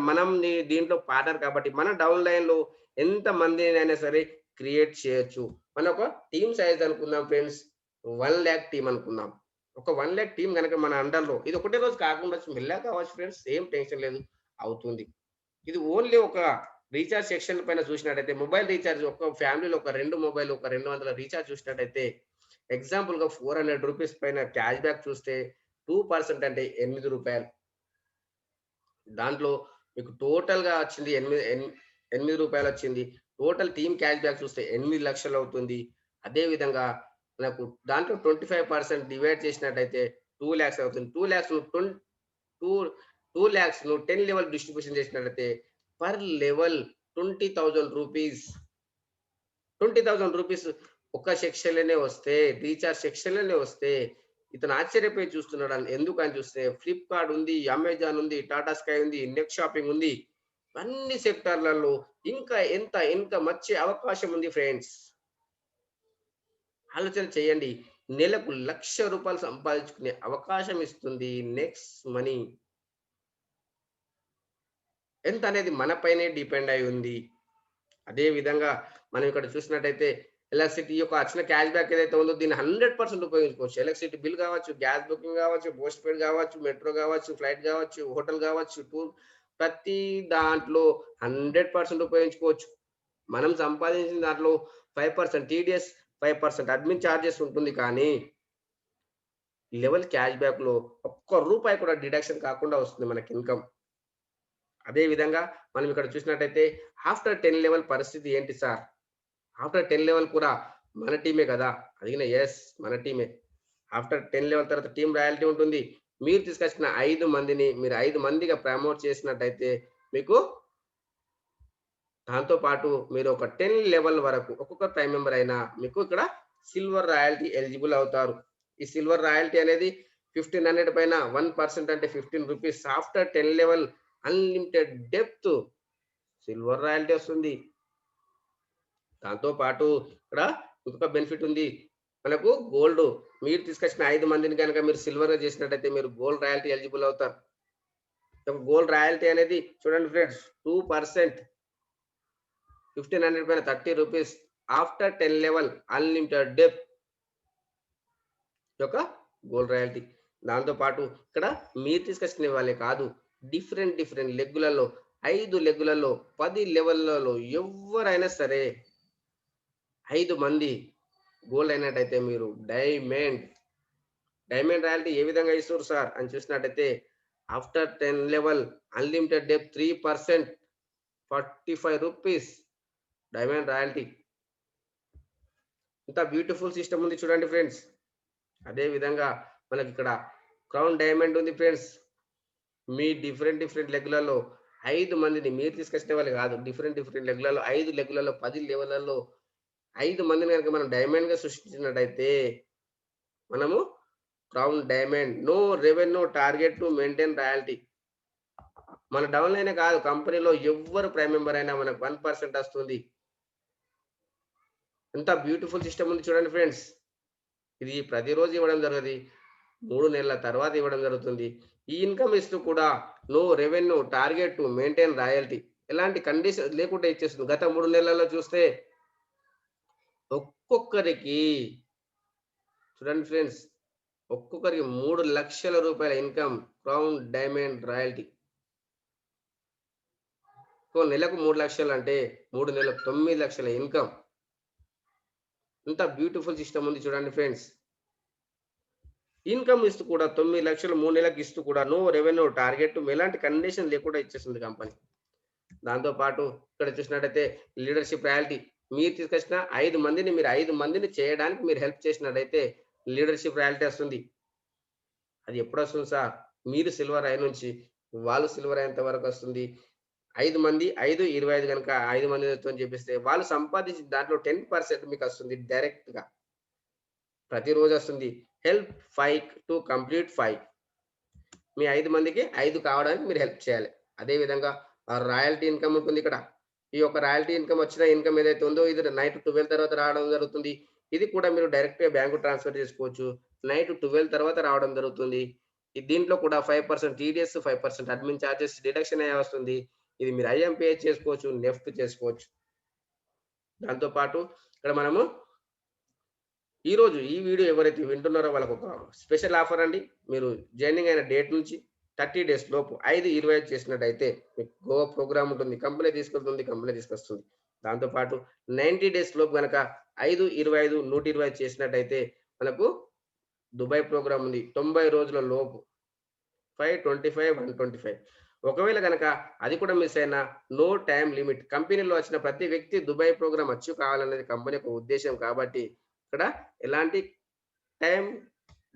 మనం దీంట్లో పార్ట్నర్ కాబట్టి మన డౌన్ లైన్‌లో ఎంత మందినైనా సరే క్రియేట్ చేయొచ్చు. మన ఒక టీమ్ సైజ్ అనుకుందాం ఫ్రెండ్స్. 1,00,000 టీమ్ అనుకుందాం. ఒక 1,00,000 టీమ్ గనక మన అండర్‌లో ఇది ఒకటే రోజు కాకుండొచ్చు. మెల్లగా కావచ్చు ఫ్రెండ్స్. ఏం టెన్షన్ లేదు. అవుతుంది. ఇది ఓన్లీ ఒక రీచార్జ్ సెక్షన్ పైన చూసినట్టయితే మొబైల్ రీచార్జ్ ఒక ఫ్యామిలీలో ఒక 2 మొబైల్ ఒక 200 రీచార్జ్ చూసినట్టయితే ఎగ్జాంపుల్‌గా రూ. 400 పైన క్యాష్ బ్యాక్ చూస్తే 2% అంటే రూ. 8. దాంట్లో మీకు టోటల్‌గా వచ్చింది రూ. 8 వచ్చింది. టోటల్ టీమ్ క్యాష్ బ్యాక్ చూస్తే 8,00,000 అవుతుంది. అదే విధంగా మనకు దాంట్లో 25% డివైడ్ చేసినట్టయితే 2,00,000 అవుతుంది. 2,00,000 టూ 2,00,000 10 లెవెల్ డిస్ట్రిబ్యూషన్ చేసినట్లయితే పర్ లెవెల్ రూ. 20,000 ఒక సెక్షన్‌లోనే వస్తే రీచార్జ్ సెక్షన్‌లోనే వస్తే ఇతను ఆశ్చర్యపోయి చూస్తున్నాడు. ఎందుకని చూస్తే ఫ్లిప్‌కార్ట్ ఉంది, అమెజాన్ ఉంది, టాటా స్కై ఉంది, నెట్ షాపింగ్ ఉంది. అన్ని సెక్టార్‌లలో ఇంకా ఎంత ఇన్‌కమ్ వచ్చే అవకాశం ఉంది ఫ్రెండ్స్. ఆలోచన చేయండి. నెలకు రూ. 1,00,000 సంపాదించుకునే అవకాశం ఇస్తుంది నెక్స్ట్ మనీ. ఎంత అనేది మన పైనే డిపెండ్ అయి ఉంది. అదే విధంగా మనం ఇక్కడ చూసినట్టయితే ఎలక్ట్రిసిటీ యొక్క వచ్చిన క్యాష్ బ్యాక్ ఏదైతే ఉందో దీన్ని 100% ఉపయోగించుకోవచ్చు. ఎలక్ట్రిసిటీ బిల్ కావచ్చు, గ్యాస్ బుకింగ్ కావచ్చు, పోస్ట్ పెయిడ్ కావచ్చు, మెట్రో కావచ్చు, ఫ్లైట్ కావచ్చు, హోటల్ కావచ్చు, టూర్ ప్రతి దాంట్లో 100% ఉపయోగించుకోవచ్చు. మనం సంపాదించిన దాంట్లో 5% టీడీఎస్, 5% అడ్మిన్ చార్జెస్ ఉంటుంది కానీ లెవెల్ క్యాష్ బ్యాక్‌లో ఒక్క రూపాయి కూడా డిడక్షన్ కాకుండా వస్తుంది మనకి ఇన్‌కమ్. అదే విధంగా మనం ఇక్కడ చూసినట్టయితే ఆఫ్టర్ 10 లెవెల్ పరిస్థితి ఏంటి సార్? ఆఫ్టర్ 10 లెవెల్ కూడా మన టీమే కదా! అడిగిన యెస్ మన టీమే. ఆఫ్టర్ 10 లెవెల్ తర్వాత టీమ్ రాయల్టీ ఉంటుంది. మీరు తీసుకొచ్చిన 5 మందిని మీరు 5 మందిగా ప్రమోట్ చేసినట్టయితే మీకు దాంతో పాటు మీరు ఒక 10 లెవెల్ వరకు ఒక్కొక్క ప్రైమ్ మెంబర్ అయినా మీకు ఇక్కడ సిల్వర్ రాయల్టీ ఎలిజిబుల్ అవుతారు. ఈ సిల్వర్ రాయల్టీ అనేది 1500 పైన 1% అంటే రూ. 15 after 10 level unlimited depth silver royalty వస్తుంది. దాంతో పాటు ఇక్కడ ఇంకొక బెనిఫిట్ ఉంది. మనకు గోల్డ్ మీరు తీసుకొచ్చిన 5 మందిని గనక మీరు సిల్వర్‌గా చేసినట్టయితే మీరు గోల్డ్ రాయల్టీ ఎలిజిబుల్ అవుతారు. గోల్డ్ రాయల్టీ అనేది చూడండి ఫ్రెండ్స్ 2% 1500 పైన రూ. 30 ఆఫ్టర్ 10 లెవెల్ అన్‌లిమిటెడ్ డెప్త్ యొక్క గోల్డ్ రాయల్టీ. దాంతో పాటు ఇక్కడ మీరు తీసుకొచ్చిన వాళ్ళే కాదు. డిఫరెంట్ లెగ్గులలో 5 లెగ్గులలో 10 లెవెల్‌లలో ఎవ్వరైనా సరే 5 మంది గోల్డ్ అయినట్టయితే మీరు డైమండ్ రాయల్టీ ఏ విధంగా ఇస్తుర్రు సార్ అని చూసినట్టయితే ఆఫ్టర్ 10 లెవెల్ అన్‌లిమిటెడ్ డెప్త్ 3% రూ. 45 డైమండ్ రాయల్టీ. ఇంత బ్యూటిఫుల్ సిస్టమ్ ఉంది చూడండి ఫ్రెండ్స్. అదే విధంగా మనకిక్కడ క్రౌన్ డైమండ్ ఉంది ఫ్రెండ్స్. మీ డిఫరెంట్ లెగ్‌లలో 5 మందిని మీరు తీసుకొచ్చిన వాళ్ళు కాదు. డిఫరెంట్ లెగ్‌లలో 5 లెగ్‌లలో 10 లెవెల్‌లలో 5 మందిని గనుక మనం డైమండ్‌గా సృష్టించినట్టయితే మనము crown diamond no revenue target to maintain royalty. మన డౌన్‌లైనే కాదు కంపెనీలో ఎవ్వరు ప్రైమ్ మెంబర్ అయినా మనకు 1% వస్తుంది. ఎంత బ్యూటిఫుల్ సిస్టమ్ ఉంది చూడండి ఫ్రెండ్స్. ఇది ప్రతిరోజు ఇవ్వడం జరగది. 3 నెలల తర్వాత ఇవ్వడం జరుగుతుంది. ఈ ఇన్‌కమ్ ఇస్తూ కూడా no revenue target to maintain royalty. ఎలాంటి కండిషన్ లేకుండా ఇచ్చేస్తుంది. గత 3 నెలల్లో చూస్తే ఒక్కొక్కరికి చూడండి ఫ్రెండ్స్. ఒక్కొక్కరికి రూ. 3,00,000 ఇన్‌కమ్ క్రౌన్ డైమండ్ రాయల్టీ. నెలకు 3,00,000 అంటే 3 నెలలకు 9,00,000 ఇన్‌కమ్. ఎంత బ్యూటిఫుల్ సిస్టమ్ ఉంది చూడండి ఫ్రెండ్స్. ఇన్‌కమ్ ఇస్తూ కూడా 9,00,000 3 నెలలకు ఇస్తూ కూడా నో రెవెన్యూ టార్గెట్ ఎలాంటి కండిషన్ లేకుండా ఇచ్చేస్తుంది కంపెనీ. దాంతో పాటు ఇక్కడ చూసినట్టయితే లీడర్‌షిప్ రాయల్టీ. మీరు తీసుకొచ్చిన 5 మందిని మీరు 5 మందిని చేయడానికి మీరు హెల్ప్ చేసినట్టయితే లీడర్‌షిప్ రాయల్టీ వస్తుంది. అది ఎప్పుడొస్తుంది సార్? మీరు సిల్వర్ అయ్యి నుంచి వాళ్ళు సిల్వర్ అయ్యేంత వరకు వస్తుంది. 5 మంది 5, 25 గనుక 5 మందితోని చేపిస్తే వాళ్ళు సంపాదించిన దాంట్లో 10% మీకొస్తుంది డైరెక్ట్‌గా. ప్రతిరోజు వస్తుంది. Help 5 to complete 5. మీ 5 మందికి 5 కావడానికి మీరు హెల్ప్ చేయాలి. అదే విధంగా రాయల్టీ ఇన్‌కమ్ ఉంటుందిక్కడ. ఈ యొక్క రాయల్టీ ఇన్‌కమ్ వచ్చిన ఇన్‌కమ్ ఏదైతే ఉందో ఇది నైట్ 12 తర్వాత రావడం జరుగుతుంది. ఇది కూడా మీరు డైరెక్ట్‌గా బ్యాంకు ట్రాన్స్‌ఫర్ చేసుకోవచ్చు. నైట్ 12 తర్వాత రావడం జరుగుతుంది. దీంట్లో కూడా 5% టీడీఎస్, 5% అడ్మిన్ చార్జెస్ డిడక్షన్ అయ్యి వస్తుంది. ఇది మీరు ఐఎంపీఎస్ చేసుకోవచ్చు, నెఫ్ట్ చేసుకోవచ్చు. దాంతో పాటు ఇక్కడ మనము ఈరోజు ఈ వీడియో ఎవరైతే వింటున్నారో వాళ్ళకొక స్పెషల్ ఆఫర్ అండి. మీరు జాయినింగ్ అయిన డేట్ నుంచి 30 డేస్ లోపు 5/25 చేసినట్టయితే మీకు గోవా ప్రోగ్రామ్ ఉంటుంది. కంపెనీ తీసుకెళ్తుంది, కంపెనీ తీసుకొస్తుంది. దాంతో పాటు 90 డేస్ లోపు గనక 5/25, 120 చేసినట్టయితే మనకు దుబాయ్ ప్రోగ్రామ్ ఉంది. 90 రోజుల లోపు 525, 125. ఒకవేళ గనక అది కూడా మిస్ అయినా నో టైమ్ లిమిట్. కంపెనీలో వచ్చిన ప్రతి వ్యక్తి దుబాయ్ ప్రోగ్రామ్ అచీవ్ కావాలనేది కంపెనీ యొక్క ఉద్దేశ్యం కాబట్టి ఇక్కడ ఎలాంటి టైమ్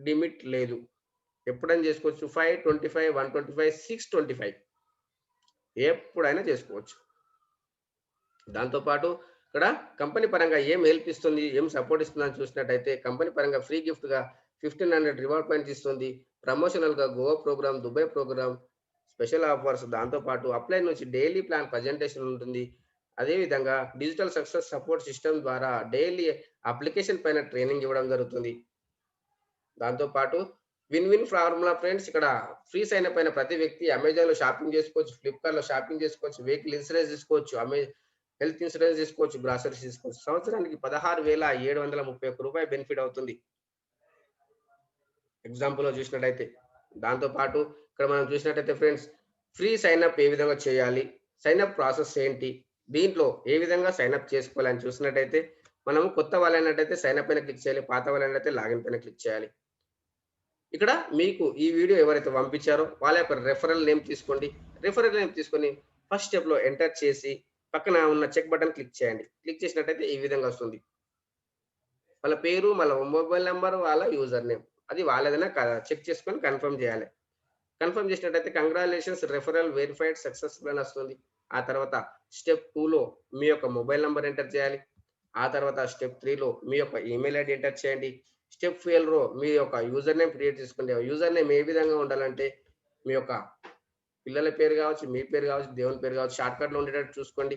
లిమిట్ లేదు. ఎప్పుడైనా చేసుకోవచ్చు. 5, 25, 125, 625 ఎప్పుడైనా చేసుకోవచ్చు. దాంతో పాటు ఇక్కడ కంపెనీ పరంగా ఏం హెల్ప్ ఇస్తుంది, ఏం సపోర్ట్ ఇస్తుందని చూసినట్టయితే కంపెనీ పరంగా ఫ్రీ గిఫ్ట్‌గా 1500 రివార్డ్ పాయింట్స్ ఇస్తుంది. ప్రమోషనల్‌గా Goa programme, Dubai programme, special offers దాంతో పాటు అప్లై నుంచి డైలీ ప్లాన్ ప్రజెంటేషన్ ఉంటుంది. అదే విధంగా డిజిటల్ సక్సెస్ సపోర్ట్ సిస్టమ్ ద్వారా డైలీ అప్లికేషన్ పైన ట్రైనింగ్ ఇవ్వడం జరుగుతుంది. దాంతో పాటు విన్ విన్ ఫార్ములా ఫ్రెండ్స్. ఇక్కడ ఫ్రీ సైన్ అప్ అయిన ప్రతి వ్యక్తి అమెజాన్‌లో షాపింగ్ చేసుకోవచ్చు, ఫ్లిప్‌కార్ట్‌లో షాపింగ్ చేసుకోవచ్చు, వెహికల్ ఇన్సూరెన్స్ తీసుకోవచ్చు, హెల్త్ ఇన్సూరెన్స్ తీసుకోవచ్చు, గ్రాసరీస్ తీసుకోవచ్చు. సంవత్సరానికి రూ. 16,731 బెనిఫిట్ అవుతుంది. ఎగ్జాంపుల్‌లో చూసినట్టయితే. దాంతో పాటు ఇక్కడ మనం చూసినట్టయితే ఫ్రెండ్స్ ఫ్రీ సైన్ అప్ ఏ విధంగా చేయాలి? సైన్ అప్ ప్రాసెస్ ఏంటి? దీంట్లో ఏ విధంగా సైన్ అప్ చేసుకోవాలని చూసినట్టయితే మనం కొత్త వాళ్ళైనట్టయితే సైన్ అప్ పైన క్లిక్ చేయాలి. పాత వాళ్ళైనట్టయితే లాగిన్ పైన క్లిక్ చేయాలి. ఇక్కడ మీకు ఈ వీడియో ఎవరైతే పంపించారో వాళ్ళ యొక్క రెఫరల్ నేమ్ తీసుకోండి. రెఫరల్ నేమ్ తీసుకొని ఫస్ట్ స్టెప్‌లో ఎంటర్ చేసి పక్కన ఉన్న చెక్ బటన్ క్లిక్ చేయండి. క్లిక్ చేసినట్టయితే ఈ విధంగా వస్తుంది. వాళ్ళ పేరు, వాళ్ళ మొబైల్ నంబర్, వాళ్ళ యూజర్ నేమ్. అది వాళ్ళదేనా కాదా చెక్ చేసుకొని కన్ఫర్మ్ చేయాలి. కన్ఫర్మ్ చేసినట్టయితే కంగ్రాచ్యులేషన్స్ రెఫరల్ వెరిఫైడ్ సక్సెస్‌ఫుల్ అని వస్తుంది. ఆ తర్వాత స్టెప్ 2లో మీ యొక్క మొబైల్ నంబర్ ఎంటర్ చేయాలి. ఆ తర్వాత స్టెప్ 3లో మీ యొక్క ఈమెయిల్ ఐడీ ఎంటర్ చేయండి. స్టెప్ 12లో మీ యొక్క యూజర్ నేమ్ క్రియేట్ చేసుకోండి. ఆ యూజర్ నేమ్ ఏ విధంగా ఉండాలంటే మీ యొక్క పిల్లల పేరు కావచ్చు, మీ పేరు కావచ్చు, దేవుని పేరు కావచ్చు, షార్ట్‌కట్‌లో ఉండేటట్టు చూసుకోండి.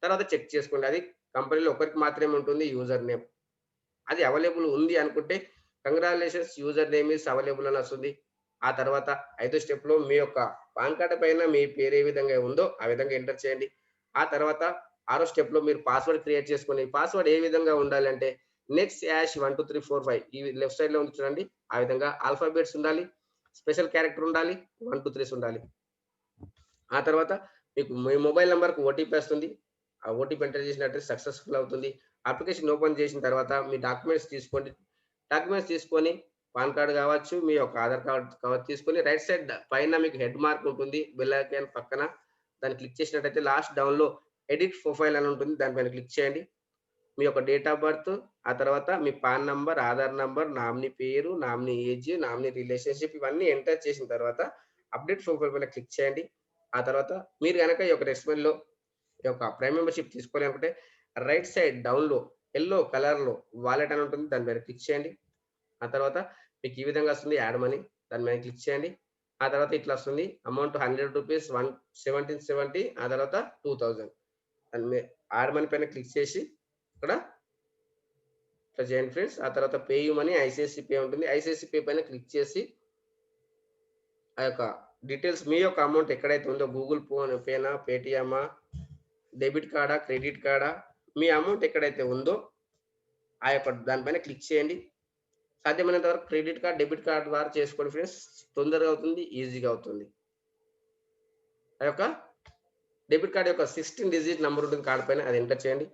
తర్వాత చెక్ చేసుకోండి. అది కంపెనీలో ఒకరికి మాత్రమే ఉంటుంది యూజర్ నేమ్. అది అవైలబుల్ ఉంది అనుకుంటే congratulations user name is available అని వస్తుంది. ఆ తర్వాత ఐదో స్టెప్‌లో మీ యొక్క పాన్ కార్డ్ పైన మీ పేరు ఏ విధంగా ఉందో ఆ విధంగా ఎంటర్ చేయండి. ఆ తర్వాత ఆరో స్టెప్‌లో మీరు పాస్వర్డ్ క్రియేట్ చేసుకోండి. పాస్వర్డ్ ఏ విధంగా ఉండాలంటే నెక్స్ట్ హాష్ 1, 2, 3, 4, 5 ఇవి లెఫ్ట్ సైడ్‌లో ఉంది చూడండి. ఆ విధంగా ఆల్ఫాబెట్స్ ఉండాలి. స్పెషల్ క్యారెక్టర్ ఉండాలి. 1, 2, 3 ఉండాలి. ఆ తర్వాత మీకు మీ మొబైల్ నంబర్‌కి ఓటీపీ వస్తుంది. ఆ ఓటీపీ ఎంటర్ చేసినట్లయితే సక్సెస్‌ఫుల్ అవుతుంది. అప్లికేషన్ ఓపెన్ చేసిన తర్వాత మీ డాక్యుమెంట్స్ తీసుకోండి. డాక్యుమెంట్స్ తీసుకొని పాన్ కార్డ్ కావచ్చు, మీ యొక్క ఆధార్ కార్డ్ కావచ్చు తీసుకొని రైట్ సైడ్ పైన మీకు హెడ్ మార్క్ ఉంటుంది. బెల్ ఐకాన్ పక్కన దాన్ని క్లిక్ చేసినట్టయితే లాస్ట్ డౌన్‌లో ఎడిట్ ప్రొఫైల్ అని ఉంటుంది. దానిపైన క్లిక్ చేయండి. మీ యొక్క డేట్ ఆఫ్ బర్త్, ఆ తర్వాత మీ PAN number, Aadhaar number, nominee పేరు, నామినీ ఏజ్, నామినీ రిలేషన్‌షిప్ ఇవన్నీ ఎంటర్ చేసిన తర్వాత అప్డేట్ ప్రొఫైల్ పైన క్లిక్ చేయండి. ఆ తర్వాత మీరు గనక ఈ యొక్క రెస్యూమ్‌లో ఈ యొక్క ప్రైమ్ మెంబర్‌షిప్ తీసుకోవాలి అనుకుంటే రైట్ సైడ్ డౌన్‌లో యెల్లో కలర్‌లో వాలెట్ అని ఉంటుంది. దాని మీద క్లిక్ చేయండి. ఆ తర్వాత మీకు ఈ విధంగా వస్తుంది యాడ్ మనీ. దాని మీద క్లిక్ చేయండి. ఆ తర్వాత ఇట్లా వస్తుంది. అమౌంట్ రూ. 100 1770 ఆ తర్వాత 2000 దాని యాడ్ మనీ పైన క్లిక్ చేసి ఇక్కడ ఇట్లా చేయండి ఫ్రెండ్స్. ఆ తర్వాత pay you money ICICI pay ఉంటుంది. ఐసీఐసీ పే పైన క్లిక్ చేసి ఆ యొక్క డీటెయిల్స్ మీ యొక్క అమౌంట్ ఎక్కడైతే ఉందో గూగుల్ పేనా, పేటీఎమా, డెబిట్ కార్డా, క్రెడిట్ కార్డా మీ అమౌంట్ ఎక్కడైతే ఉందో ఆ యొక్క దానిపైన క్లిక్ చేయండి. సాధ్యమైనంత వరకు క్రెడిట్ కార్డ్, డెబిట్ కార్డ్ ద్వారా చేసుకోండి ఫ్రెండ్స్. తొందరగా అవుతుంది. ఈజీగా అవుతుంది. ఆ యొక్క డెబిట్ కార్డ్ యొక్క 16 డిజిట్ నంబర్ ఉంటుంది కార్డ్ పైన అది ఎంటర్ చేయండి.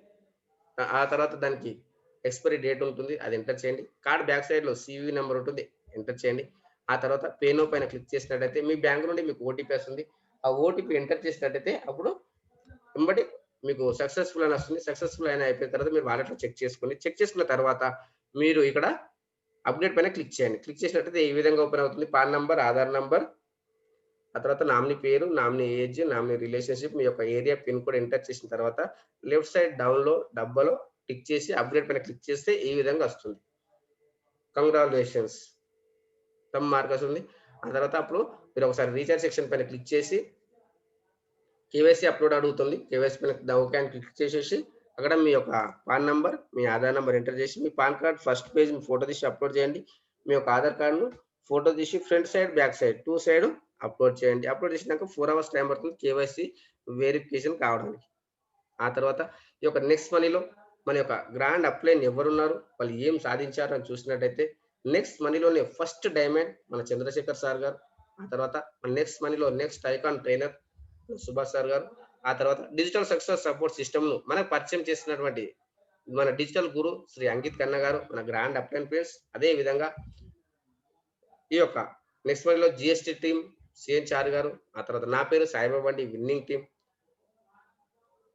ఆ తర్వాత దానికి ఎక్స్‌పైరీ డేట్ ఉంటుంది. అది ఎంటర్ చేయండి. కార్డ్ బ్యాక్ సైడ్‌లో సీవీ నంబర్ ఉంటుంది. ఎంటర్ చేయండి. ఆ తర్వాత పే నౌ పైన క్లిక్ చేసినట్టయితే మీ బ్యాంక్ నుండి మీకు ఓటీపీ వస్తుంది. ఆ ఓటీపీ ఎంటర్ చేసినట్టయితే అప్పుడు వెంబడి మీకు సక్సెస్‌ఫుల్ అని వస్తుంది. సక్సెస్‌ఫుల్ అని అయిపోయిన తర్వాత మీరు వాలెట్‌లో చెక్ చేసుకోండి. చెక్ చేసుకున్న తర్వాత మీరు ఇక్కడ అప్డేట్ పైన క్లిక్ చేయండి. క్లిక్ చేసినట్టయితే ఈ విధంగా ఓపెన్ అవుతుంది. పాన్ నంబర్, ఆధార్ నంబర్, ఆ తర్వాత నామినీ పేరు, నామినీ ఏజ్, నామినీ రిలేషన్‌షిప్, మీ యొక్క ఏరియా పిన్ కోడ్ ఎంటర్ చేసిన తర్వాత లెఫ్ట్ సైడ్ డౌన్‌లో డబ్బాలో టిక్ చేసి అప్డేట్ పైన క్లిక్ చేస్తే ఈ విధంగా వస్తుంది. కంగ్రాచ్యులేషన్స్ థంబ్ మార్క్ వస్తుంది. ఆ తర్వాత అప్పుడు మీరు ఒకసారి రీచార్జ్ సెక్షన్ పైన క్లిక్ చేసి కేవైసీ అప్లోడ్ అడుగుతుంది. కేవైసీ పైన ఓకే అని క్లిక్ చేసేసి అక్కడ మీ యొక్క పాన్ నంబర్, మీ ఆధార్ నంబర్ ఎంటర్ చేసి మీ PAN card first page photo తీసి అప్లోడ్ చేయండి. మీ యొక్క ఆధార్ కార్డ్‌ను ఫోటో తీసి front side, back side 2 side upload చేయండి. అప్లోడ్ చేసినాక 4 అవర్స్ టైం పడుతుంది కేవైసీ వెరిఫికేషన్ కావడానికి. ఆ తర్వాత ఈ యొక్క నెక్స్ట్ మనీలో మన యొక్క గ్రాండ్ అప్లైన్ ఎవరున్నారు? వాళ్ళు ఏం సాధించారు అని చూసినట్టయితే నెక్స్ట్ మనీలోనే ఫస్ట్ డైమండ్ మన చంద్రశేఖర్ సార్ గారు. ఆ తర్వాత మన నెక్స్ట్ మనీలో next icon trainer Subhash sir గారు. ఆ తర్వాత డిజిటల్ సక్సెస్ సపోర్ట్ సిస్టమ్‌ను మనకు పరిచయం చేసినటువంటి మన డిజిటల్ గురు శ్రీ అంకిత్ ఖన్నా గారు మన గ్రాండ్ అప్లైన్ ప్లేస్. అదే విధంగా ఈ యొక్క నెక్స్ట్ మనీలో జీఎస్టీ టీమ్ సిఎన్ చారి గారు. ఆ తర్వాత నా పేరు సాయిబాబా అండి విన్నింగ్ టీమ్.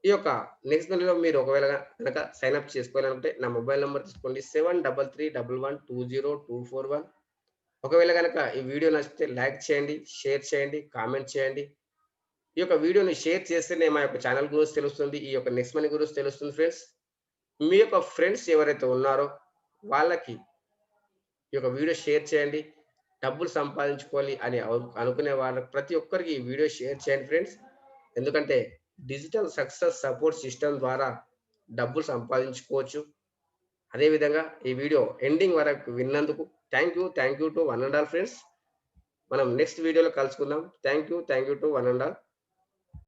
ఈ యొక్క నెక్స్ట్ మనీలో మీరు ఒకవేళ గనక సైన్ అప్ చేసుకోవాలనుకుంటే నా మొబైల్ నంబర్ తీసుకోండి 7331120241. ఒకవేళ గనక ఈ వీడియో నచ్చితే లైక్ చేయండి, షేర్ చేయండి, కామెంట్ చేయండి. ఈ యొక్క వీడియోని షేర్ చేస్తేనే మా యొక్క ఛానల్ గురించి తెలుస్తుంది. ఈ యొక్క నెక్స్ట్ మనీ గురించి తెలుస్తుంది ఫ్రెండ్స్. మీ యొక్క ఫ్రెండ్స్ ఎవరైతే ఉన్నారో వాళ్ళకి ఈ యొక్క వీడియో షేర్ చేయండి. డబ్బులు సంపాదించుకోవాలి అని అనుకునే వాళ్ళకి ప్రతి ఒక్కరికి ఈ వీడియో షేర్ చేయండి ఫ్రెండ్స్. ఎందుకంటే డిజిటల్ సక్సెస్ సపోర్ట్ సిస్టమ్ ద్వారా డబ్బులు సంపాదించుకోవచ్చు. అదే విధంగా ఈ వీడియో ఎండింగ్ వరకు విన్నందుకు thank you to one and all friends. మనం నెక్స్ట్ వీడియోలో కలుసుకుందాం. Thank you to one and all.